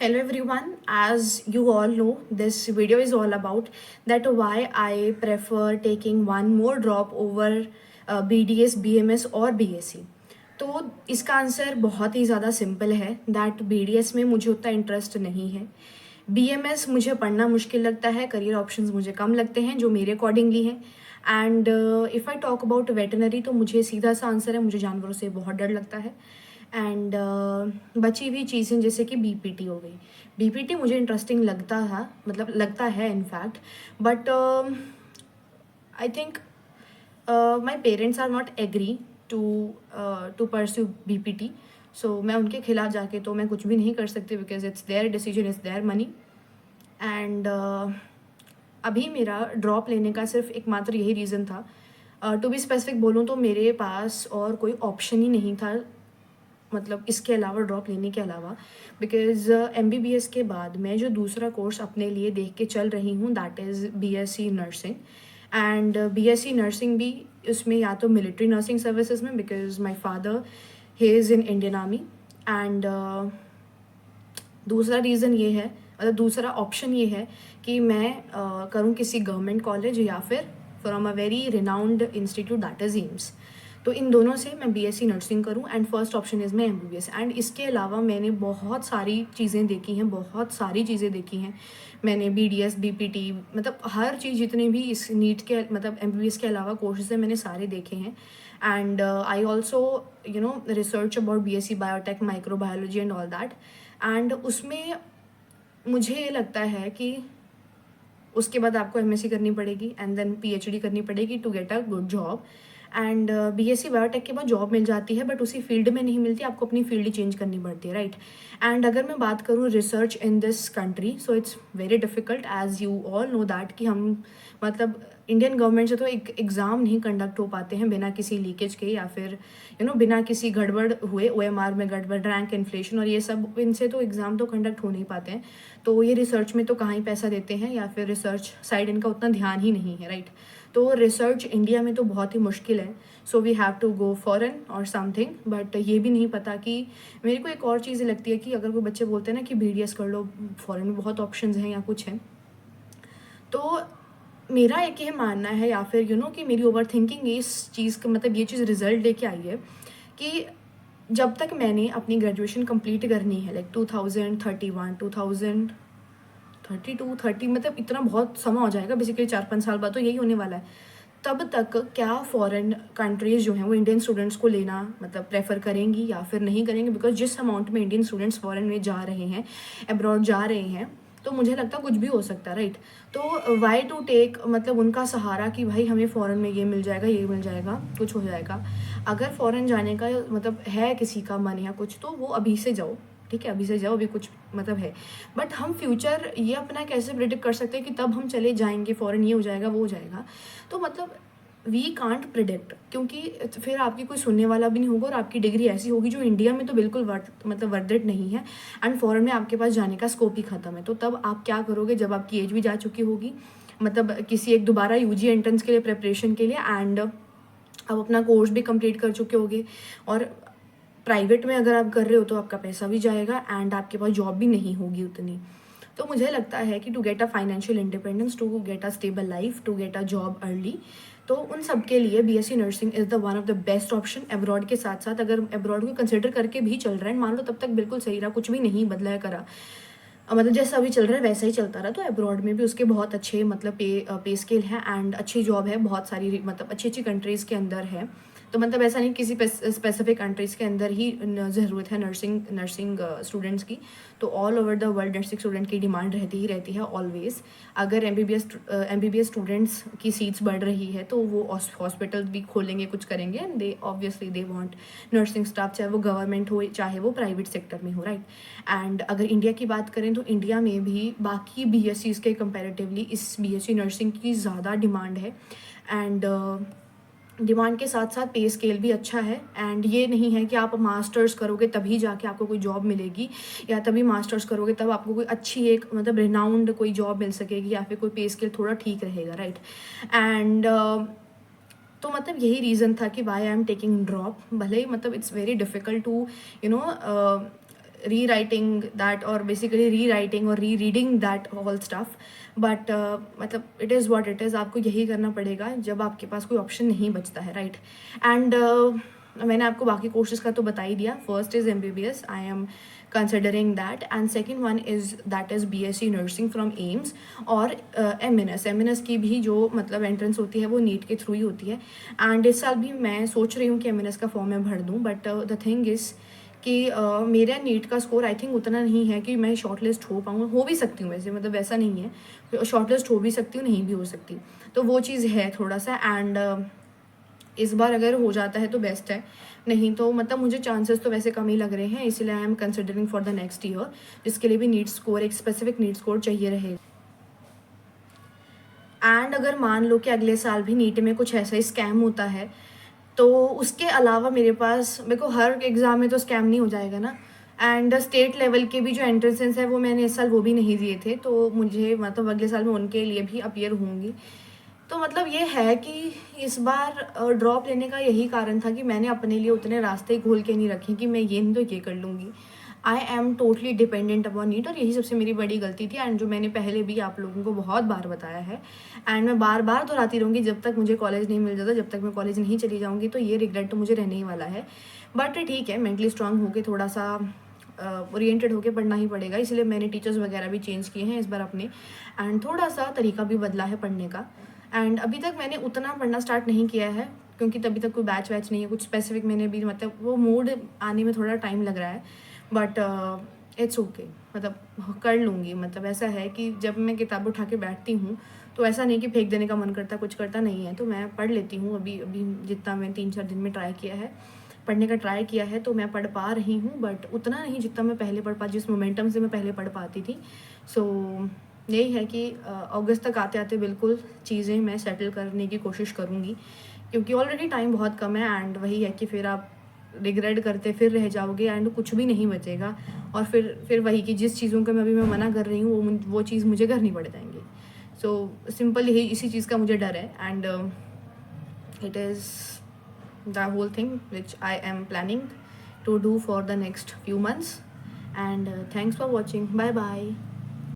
Hello everyone, as you all know, this video is all about that why I prefer taking one more drop over BDS, BMS और BSc. तो इसका answer बहुत ही ज़्यादा simple है that BDS में मुझे उतना इंटरेस्ट नहीं है. BMS मुझे पढ़ना मुश्किल लगता है, करियर ऑप्शंस मुझे कम लगते हैं जो मेरे अकॉर्डिंगली हैं. And if I talk about veterinary तो मुझे सीधा सा आंसर है, मुझे जानवरों से बहुत डर लगता है. एंड बची हुई चीज़ें जैसे कि बीपीटी हो गई. बीपीटी मुझे इंटरेस्टिंग लगता था, मतलब लगता है in fact, but I think my parents are not agree to pursue BPT. So मैं उनके खिलाफ जाके तो मैं कुछ भी नहीं कर सकती because it's there decision, it's their money. And अभी मेरा ड्रॉप लेने का सिर्फ एकमात्र यही रीज़न था. टू बी स्पेसिफिक बोलूँ तो मेरे पास और कोई ऑप्शन ही नहीं था, मतलब इसके अलावा, ड्रॉप लेने के अलावा. बिकॉज MBBS के बाद मैं जो दूसरा कोर्स अपने लिए देख के चल रही हूँ that is BSc nursing. And BSc nursing भी उसमें या तो मिलिट्री नर्सिंग सर्विसेज में, because my father he is in Indian army. And दूसरा रीज़न ये है, मतलब दूसरा ऑप्शन ये है कि मैं करूँ किसी गवर्नमेंट कॉलेज या फिर from a very renowned institute that is AIIMS. तो इन दोनों से मैं BSc नर्सिंग करूँ एंड फर्स्ट ऑप्शन इज़ मैं MBBS. एंड इसके अलावा मैंने बहुत सारी चीज़ें देखी हैं, बहुत सारी चीज़ें देखी हैं मैंने. BDS, BPT, मतलब हर चीज़ जितने भी इस नीट के, मतलब MBBS के अलावा कोर्सेज हैं, मैंने सारे देखे हैं. And I also research about BSc biotech, microbiology and all that. And उसमें मुझे ये लगता है कि उसके बाद आपको MSc करनी पड़ेगी एंड देन PhD करनी पड़ेगी to get a good job. And BSc biotech के बाद जॉब मिल जाती है बट उसी फील्ड में नहीं मिलती, आपको अपनी फील्ड चेंज करनी पड़ती है, राइट. एंड अगर मैं बात करूँ research in this country, so it's very difficult as you all know that कि हम, मतलब इंडियन गवर्नमेंट से तो एक एग्ज़ाम नहीं कंडक्ट हो पाते हैं बिना किसी लीकेज के या फिर बिना किसी गड़बड़ हुए, OMR में गड़बड़, रैंक इन्फ्लेशन और ये सब, इनसे तो एग्ज़ाम तो कंडक्ट हो नहीं पाते हैं. तो ये रिसर्च में तो कहाँ ही पैसा देते हैं, या फिर रिसर्च साइड इनका उतना ध्यान ही नहीं है, राइट. तो रिसर्च इंडिया में तो बहुत ही मुश्किल है. So we have to go foreign और समथिंग. बट ये भी नहीं पता कि मेरे को एक और चीज़ लगती है कि अगर कोई बच्चे बोलते हैं ना कि BDS कर लो, फॉरेन में बहुत ऑप्शंस हैं या कुछ है, तो मेरा एक ये मानना है या फिर कि मेरी ओवर थिंकिंग इस चीज़ का, मतलब ये चीज़ रिजल्ट लेके आई है कि जब तक मैंने अपनी ग्रेजुएशन कंप्लीट करनी है, लाइक 2031, 2032, 30, मतलब इतना बहुत समय हो जाएगा, बेसिकली 4-5 साल बाद तो यही होने वाला है. तब तक क्या फॉरेन कंट्रीज़ जो हैं वो इंडियन स्टूडेंट्स को लेना, मतलब प्रेफर करेंगी या फिर नहीं करेंगे. बिकॉज जिस अमाउंट में इंडियन स्टूडेंट्स फॉरेन में जा रहे हैं, अब्रॉड जा रहे हैं, तो मुझे लगता है कुछ भी हो सकता है, राइट. तो वाई टू टेक, मतलब उनका सहारा कि भाई हमें फ़ॉरेन में ये मिल जाएगा, ये मिल जाएगा, कुछ हो जाएगा. अगर फ़ॉरेन जाने का मतलब है किसी का मन या कुछ, तो वो अभी से जाओ, ठीक है, अभी से जाओ, अभी कुछ मतलब है. बट हम फ्यूचर ये अपना कैसे प्रिडिक्ट कर सकते हैं कि तब हम चले जाएंगे फ़ॉरेन, ये हो जाएगा, वो हो जाएगा. तो मतलब वी कांट प्रिडिक्ट, क्योंकि फिर आपकी कोई सुनने वाला भी नहीं होगा और आपकी डिग्री ऐसी होगी जो इंडिया में तो बिल्कुल वर्थ इट नहीं है एंड फॉरेन में आपके पास जाने का स्कोप ही ख़त्म है. तो तब आप क्या करोगे जब आपकी एज भी जा चुकी होगी, मतलब किसी एक दोबारा UG एंट्रेंस के लिए प्रिपरेशन के लिए, एंड आप अपना कोर्स भी कंप्लीट कर चुके होगे. और प्राइवेट में अगर आप कर रहे हो तो आपका पैसा भी जाएगा एंड आपके पास जॉब भी नहीं होगी उतनी. तो मुझे लगता है कि to get a financial independence, to get a stable life, to get a job early, तो उन सब के लिए BSc nursing is the one of the best option. Abroad के साथ साथ अगर एब्रॉड को कंसिडर करके भी चल रहा है, मान लो तब तक बिल्कुल सही रहा, कुछ भी नहीं बदला है करा, मतलब जैसा अभी चल रहा है वैसा ही चलता रहा, तो एब्रॉड में भी उसके बहुत अच्छे, मतलब पे स्केल है एंड अच्छी जॉब है, बहुत सारी, मतलब अच्छी अच्छी कंट्रीज़ के अंदर है. तो मतलब ऐसा नहीं किसी स्पेसिफिक कंट्रीज़ के अंदर ही ज़रूरत है नर्सिंग स्टूडेंट्स की. तो all over the world nursing student की डिमांड रहती ही रहती है ऑलवेज़. अगर MBBS स्टूडेंट्स की सीट्स बढ़ रही है तो वो हॉस्पिटल्स भी खोलेंगे, कुछ करेंगे, and they obviously they want nursing staff, चाहे वो गवर्नमेंट हो चाहे वो प्राइवेट सेक्टर में हो, राइट. एंड अगर इंडिया की बात करें तो इंडिया में भी बाकी BSCs के कंपैरेटिवली इस BSc नर्सिंग की ज़्यादा डिमांड है. एंड डिमांड के साथ साथ पे स्केल भी अच्छा है. एंड ये नहीं है कि आप मास्टर्स करोगे तभी जाके आपको कोई जॉब मिलेगी, या तभी मास्टर्स करोगे तब आपको कोई अच्छी एक, मतलब रिनाउंड कोई जॉब मिल सकेगी, या फिर कोई पे स्केल थोड़ा ठीक रहेगा, राइट. एंड तो मतलब यही रीज़न था कि why I am taking drop. भले ही मतलब it's very difficult to you know rewriting that और बेसिकली री-राइटिंग और rereading that whole stuff, but मतलब it is what it is, आपको यही करना पड़ेगा जब आपके पास कोई ऑप्शन नहीं बचता है, राइट। एंड मैंने आपको बाकी कोर्सेज का तो बता ही दिया। First is MBBS, I am considering that, and second one is that is BSc nursing from AIIMS, और MNS की भी जो मतलब एंट्रेंस होती है वो नीट के थ्रू ही होती है। एंड इस साल भी मैं सोच रही हूँ कि MNS का फॉर्म मैं भर दूँ, बट द थिंग इज़ कि मेरा नीट का स्कोर आई थिंक उतना नहीं है कि मैं शॉर्ट लिस्ट हो पाऊँ। हो भी सकती हूँ वैसे, मतलब ऐसा नहीं है, शॉर्ट लिस्ट हो भी सकती हूँ, नहीं भी हो सकती, तो वो चीज़ है थोड़ा सा। एंड इस बार अगर हो जाता है तो बेस्ट है, नहीं तो मतलब मुझे चांसेस तो वैसे कम ही लग रहे हैं, इसलिए I am considering for the next year, जिसके लिए भी नीट स्कोर, एक स्पेसिफिक नीट स्कोर चाहिए रहेगा। एंड अगर मान लो कि अगले साल भी नीट में कुछ ऐसा ही स्कैम होता है, तो उसके अलावा मेरे को हर एग्ज़ाम में तो स्कैम नहीं हो जाएगा ना। एंड स्टेट लेवल के भी जो एंट्रेंसेस है वो मैंने इस साल वो भी नहीं दिए थे, तो मुझे मतलब अगले साल में उनके लिए भी अपीयर होंगी। तो मतलब ये है कि इस बार ड्रॉप लेने का यही कारण था कि मैंने अपने लिए उतने रास्ते खोल के नहीं रखे कि मैं ये नहीं तो ये कर लूँगी। I am totally dependent upon NEET, और यही सबसे मेरी बड़ी गलती थी, एंड जो मैंने पहले भी आप लोगों को बहुत बार बताया है, एंड मैं बार बार दोहराती रहूँगी जब तक मुझे कॉलेज नहीं मिल जाता, जब तक मैं कॉलेज नहीं चली जाऊँगी, तो ये रिग्रेट तो मुझे रहने ही वाला है। बट ठीक है, मेंटली स्ट्रांग होकर थोड़ा सा ओरिएंटेड होकर पढ़ना ही पड़ेगा, इसलिए मैंने टीचर्स वगैरह भी चेंज किए हैं इस बार अपने, एंड थोड़ा सा तरीका भी बदला है पढ़ने का। एंड अभी तक मैंने उतना पढ़ना स्टार्ट नहीं किया है, क्योंकि तभी तक कोई बैच वैच नहीं है कुछ स्पेसिफिक, मैंने भी मतलब वो मूड आने में थोड़ा टाइम लग रहा है, बट इट्स ओके, मतलब कर लूँगी। मतलब ऐसा है कि जब मैं किताब उठा के बैठती हूँ तो ऐसा नहीं कि फेंक देने का मन करता, कुछ करता नहीं है, तो मैं पढ़ लेती हूँ। अभी अभी जितना मैं 3-4 दिन में ट्राई किया है, पढ़ने का ट्राई किया है, तो मैं पढ़ पा रही हूँ, बट उतना नहीं जितना मैं पहले पढ़ पा, जिस मोमेंटम से मैं पहले पढ़ पाती थी। सो यही है कि अगस्त तक आते आते बिल्कुल चीज़ें मैं सेटल करने की कोशिश करूँगी, क्योंकि ऑलरेडी टाइम बहुत कम है, एंड वही है कि फिर आप रिग्रेट करते फिर रह जाओगे, एंड कुछ भी नहीं बचेगा, और फिर वही कि जिस चीज़ों का मैं अभी मैं मना कर रही हूँ वो चीज़ मुझे करनी पड़ जाएंगी। सो सिंपल यही इसी चीज़ का मुझे डर है, and it is the whole thing which I am planning to do for the next few months. And thanks for watching, bye bye.